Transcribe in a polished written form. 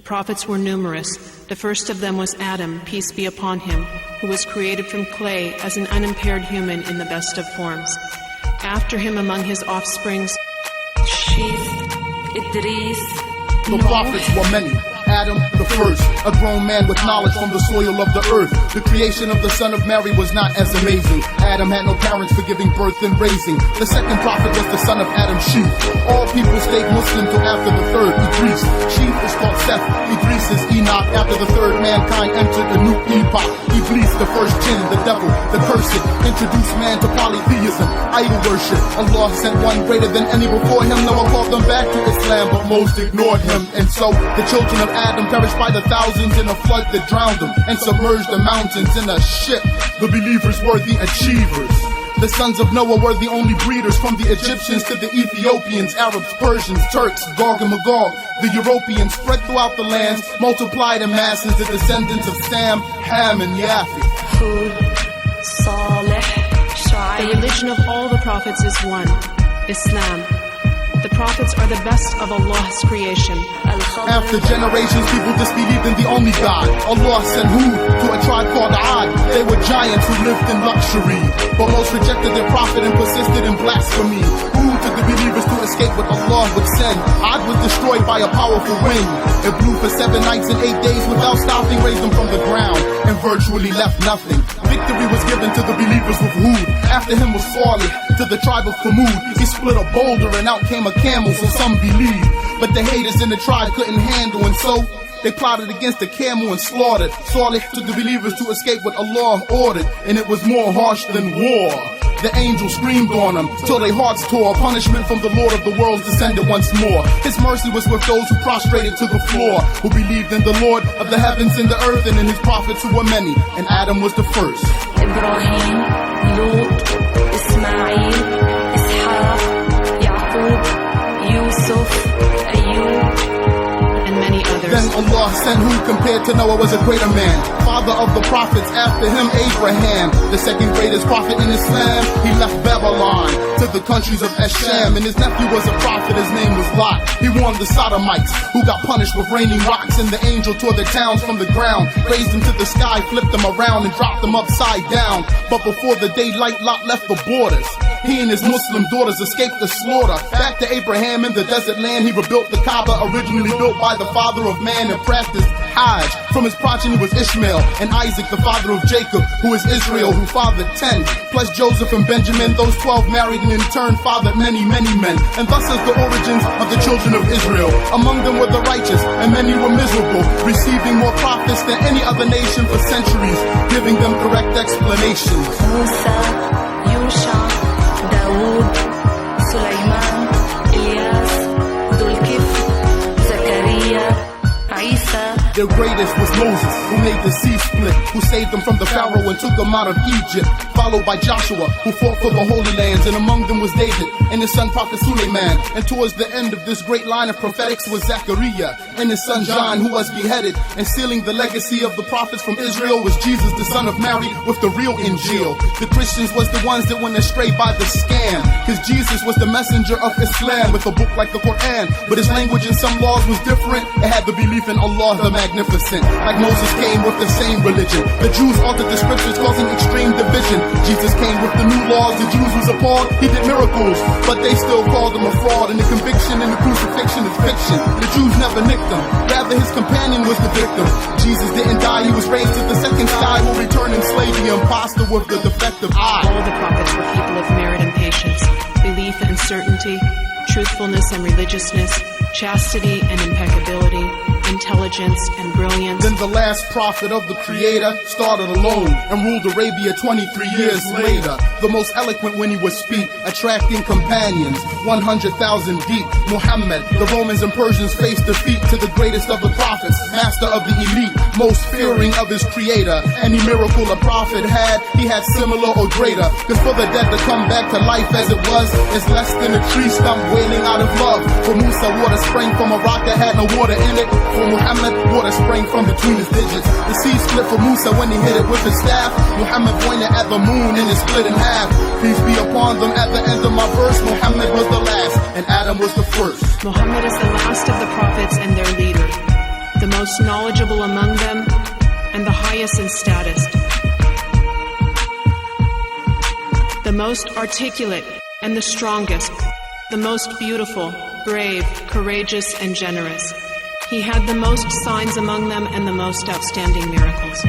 prophets were numerous. The first of them was Adam, peace be upon him, who was created from clay as an unimpaired human in the best of forms. After him among his offsprings, the prophets were many. Adam, the first, a grown man with knowledge from the soil of the earth. The creation of the son of Mary was not as amazing. Adam had no parents for giving birth and raising. The second prophet was the son of Adam, Sheep. All people stayed Muslim till after the third, Idris. Sheep is called Seth, Idris is Enoch. After the third, mankind entered a new epoch. Iblis, the first jinn, the devil, the cursed, introduced man to polytheism, idol worship. Allah sent one greater than any before him. Noah called them back to Islam, but most ignored him. And so the children of Adam perished by the thousands in a flood that drowned them and submerged the mountains in a ship. The believers were the achievers. The sons of Noah were the only breeders, from the Egyptians to the Ethiopians, Arabs, Persians, Turks, Gog and Magog. The Europeans spread throughout the lands, multiplied in masses, the descendants of Sam, Ham, and Yafith. The religion of all the prophets is one, Islam. The prophets are the best of Allah's creation. After generations, people disbelieved in the only God. Allah sent Hud to a tribe called Ad. They were giants who lived in luxury, but most rejected their prophet and persisted in blasphemy. Hud took the believers to escape what Allah would send. Ad was destroyed by a powerful wind. It blew for 7 nights and 8 days without stopping, raised them from the ground, and virtually left nothing. Victory was given to the believers with Hud. After him was Salih to the tribe of Thamud. He split a boulder and out came a camel, so some believe. But the haters in the tribe couldn't handle, and so they plotted against the camel and slaughtered. Salih took the believers to escape what Allah ordered, and it was more harsh than war. The angel screamed on them till their hearts tore. Punishment from the Lord of the worlds descended once more. His mercy was with those who prostrated to the floor, who believed in the Lord of the heavens and the earth, and in his prophets who were many, and Adam was the first. Ibrahim, Lut, Ismail, Ishaq, Yaqub, Yusuf, Ayub, and many others. Then Allah sent who compared to Noah was a greater man, father of the prophets. After him Abraham, the second greatest prophet in Islam. He left Babylon to the countries of Asham, and his nephew was a prophet, his name was Lot. He warned the Sodomites, who got punished with raining rocks, and the angel tore their towns from the ground, raised them to the sky, flipped them around, and dropped them upside down. But before the daylight, Lot left the borders. He and his Muslim daughters escaped the slaughter. Back to Abraham in the desert land, he rebuilt the Kaaba, originally built by the father of man, and practiced Hajj. From his progeny was Ishmael and Isaac, the father of Jacob, who is Israel, who fathered 10. Plus Joseph and Benjamin, those 12 married and in turn fathered many, many men. And thus is the origins of the children of Israel. Among them were the righteous, and many were miserable, receiving more prophets than any other nation for centuries, giving them correct explanations. Musa, Yusha, Dawood, Sulaiman, Ilyas, Dhul-Kifl, Zakaria, Isa. Their greatest was Moses, who made the sea split, who saved them from the Pharaoh and took them out of Egypt, followed by Joshua, who fought for the Holy Lands, and among them was David and his son Prophet Suleiman. And towards the end of this great line of prophetics was Zechariah and his son John, who was beheaded. And sealing the legacy of the prophets from Israel was Jesus, the son of Mary, with the real Injil. The Christians was the ones that went astray by the scam, cause Jesus was the messenger of Islam with a book like the Quran, but his language and some laws was different. It had the belief in Allah the Magnificent. Like Moses came with the same religion, the Jews altered the scriptures, causing extreme division. Jesus came with the new laws, the Jews was appalled. He did miracles, but they still called him a fraud. And the conviction in the crucifixion is fiction. The Jews never nicked him, rather his companion was the victim. Jesus didn't die, he was raised to the second sky, will return and slay the imposter with the defective eye. All the prophets were people of merit and patience, belief and certainty, truthfulness and religiousness, chastity and impeccability, intelligence and brilliance. Then the last prophet of the Creator started alone and ruled Arabia 23 years later. The most eloquent when he would speak, attracting companions 100,000 deep. Muhammad, the Romans and Persians faced defeat to the greatest of the prophets, master of the elite, most fearing of his Creator. Any miracle a prophet had, he had similar or greater. Cause for the dead to come back to life as it was is less than a tree stump wailing out of love. For Musa, water sprang from a rock that had no water in it. For Muhammad, water sprang from between his digits. The sea split for Musa when he hit it with his staff. Muhammad pointed at the moon and it split in half. Peace be upon them. At the end of my verse, Muhammad was the last and Adam was the first. Muhammad is the last of the prophets and their leader, the most most knowledgeable among them, and the highest in status, the most articulate and the strongest, the most beautiful, brave, courageous, and generous. He had the most signs among them and the most outstanding miracles.